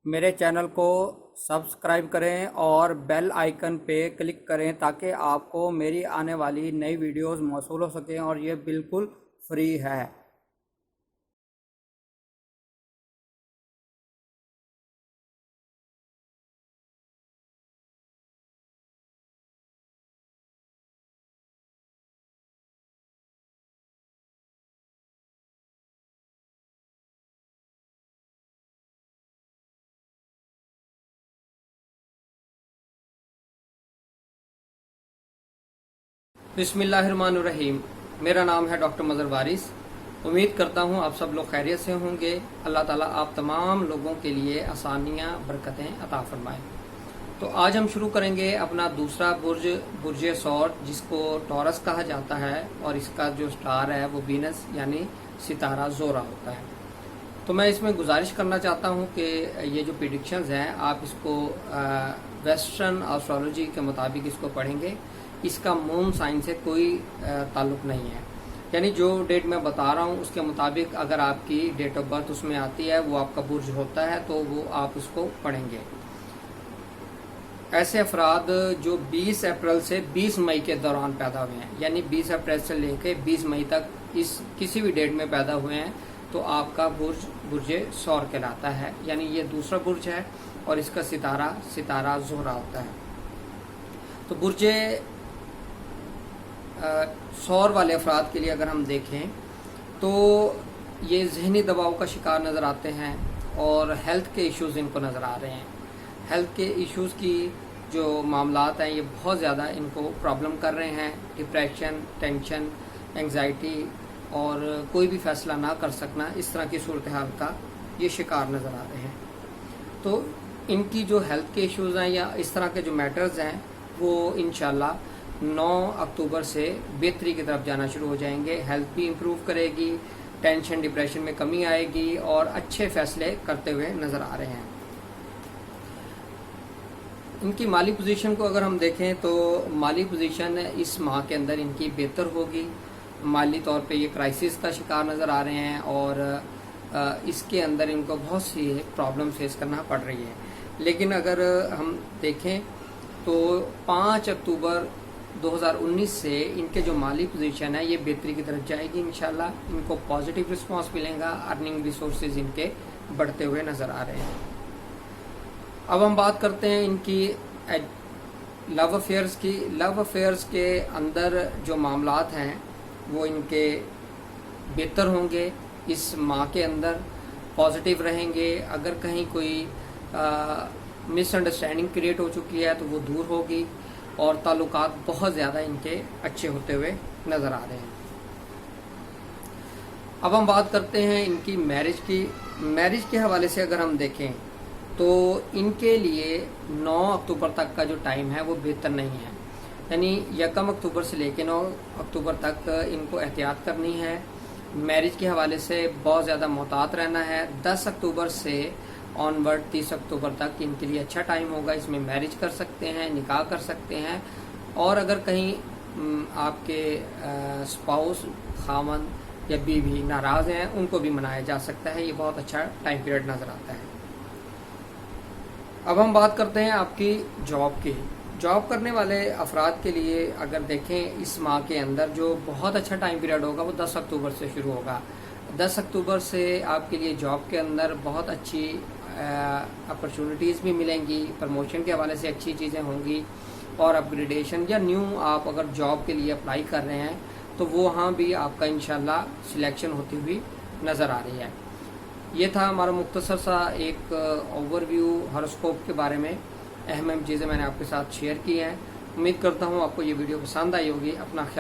میرے چینل کو سبسکرائب کریں اور بیل آئیکن پہ کلک کریں تاکہ آپ کو میری آنے والی نئی ویڈیوز موصول ہو سکیں، اور یہ بالکل فری ہے۔ بسم اللہ الرحمن الرحیم۔ میرا نام ہے ڈاکٹر مظہر وارث۔ امید کرتا ہوں آپ سب لوگ خیریت سے ہوں گے۔ اللہ تعالیٰ آپ تمام لوگوں کے لیے آسانیاں، برکتیں عطا فرمائیں۔ تو آج ہم شروع کریں گے اپنا دوسرا برج سور، جس کو ٹورس کہا جاتا ہے، اور اس کا جو سٹار ہے وہ وینس یعنی ستارہ زہرہ ہوتا ہے۔ تو میں اس میں گزارش کرنا چاہتا ہوں کہ یہ جو پریڈکشنز ہیں آپ اس کو ویسٹرن ایسٹرولوجی کے مطابق اس کو پڑھیں گے۔ اس کا مون سائن سے کوئی تعلق نہیں ہے، یعنی جو ڈیٹ میں بتا رہا ہوں اس کے مطابق اگر آپ کی ڈیٹ آف برتھ اس میں آتی ہے، وہ آپ کا برج ہوتا ہے، تو وہ آپ اس کو پڑھیں گے۔ ایسے افراد جو 20 اپریل سے 20 مئی کے دوران پیدا ہوئے ہیں، یعنی 20 اپریل سے لے کے 20 مئی تک اس کسی بھی ڈیٹ میں پیدا ہوئے ہیں، تو آپ کا برج سور کہلاتا ہے، یعنی یہ دوسرا برج ہے اور اس کا ستارہ زہرہ ہوتا ہے۔ تو برج سور والے افراد کے لیے اگر ہم دیکھیں تو یہ ذہنی دباؤ کا شکار نظر آتے ہیں، اور ہیلتھ کے ایشوز ان کو نظر آ رہے ہیں۔ ہیلتھ کے ایشوز کی جو معاملات ہیں یہ بہت زیادہ ان کو پرابلم کر رہے ہیں۔ ڈپریشن، ٹینشن، انگزائٹی اور کوئی بھی فیصلہ نہ کر سکنا، اس طرح کی صورتحال کا یہ شکار نظر آ رہے ہیں۔ تو ان کی جو ہیلتھ کے ایشوز ہیں یا اس طرح کے جو میٹرز ہیں وہ انشاءاللہ 9 اکتوبر سے بہتری کی طرف جانا شروع ہو جائیں گے۔ ہیلتھ بھی امپروو کرے گی، ٹینشن ڈپریشن میں کمی آئے گی، اور اچھے فیصلے کرتے ہوئے نظر آ رہے ہیں۔ ان کی مالی پوزیشن کو اگر ہم دیکھیں تو مالی پوزیشن اس ماہ کے اندر ان کی بہتر ہوگی۔ مالی طور پہ یہ کرائسس کا شکار نظر آ رہے ہیں، اور اس کے اندر ان کو بہت سی پرابلم فیس کرنا پڑ رہی ہے۔ لیکن اگر ہم دیکھیں تو 5 اکتوبر 2019 سے ان کے جو مالی پوزیشن ہے یہ بہتری کی طرف جائے گی انشاءاللہ۔ ان کو پازیٹیو رسپانس ملے گا، ارننگ ریسورسز ان کے بڑھتے ہوئے نظر آ رہے ہیں۔ اب ہم بات کرتے ہیں ان کی لو افیئرز کی۔ لو افیئرز کے اندر جو معاملات ہیں وہ ان کے بہتر ہوں گے، اس ماہ کے اندر پازیٹیو رہیں گے۔ اگر کہیں کوئی مس انڈرسٹینڈنگ کریٹ ہو چکی ہے تو وہ دور ہوگی، اور تعلقات بہت زیادہ ان کے اچھے ہوتے ہوئے نظر آ رہے ہیں۔ اب ہم بات کرتے ہیں ان کی میرج کی۔ میرج کے حوالے سے اگر ہم دیکھیں تو ان کے لیے 9 اکتوبر تک کا جو ٹائم ہے وہ بہتر نہیں ہے، یعنی 1 اکتوبر سے لے کے 9 اکتوبر تک ان کو احتیاط کرنی ہے۔ میرج کے حوالے سے بہت زیادہ محتاط رہنا ہے۔ 10 اکتوبر سے آن ورڈ 30 اکتوبر تک ان کے لیے اچھا ٹائم ہوگا، اس میں میرج کر سکتے ہیں، نکاح کر سکتے ہیں، اور اگر کہیں آپ کے اسپاؤس، خاوند یا بیوی ناراض ہیں ان کو بھی منایا جا سکتا ہے۔ یہ بہت اچھا ٹائم پیریڈ نظر آتا ہے۔ اب ہم بات کرتے ہیں آپ کی جاب کی۔ جاب کرنے والے افراد کے لیے اگر دیکھیں اس ماہ کے اندر جو بہت اچھا ٹائم پیریڈ ہوگا وہ 10 اکتوبر سے شروع ہوگا۔ 10 اکتوبر سے آپ کے لیے جاب کے اندر بہت اچھی اپرچونٹیز بھی ملیں گی، پروموشن کے حوالے سے اچھی چیزیں ہوں گی، اور اپ گریڈیشن یا نیو آپ اگر جاب کے لیے اپلائی کر رہے ہیں تو وہاں بھی آپ کا انشاءاللہ سلیکشن ہوتی ہوئی نظر آ رہی ہے۔ یہ تھا ہمارا مختصر سا ایک اوور ویو ہاروسکوپ کے بارے میں۔ اہم چیزیں میں نے آپ کے ساتھ شیئر کی ہیں۔ امید کرتا ہوں آپ کو یہ ویڈیو پسند آئی ہوگی۔ اپنا خیال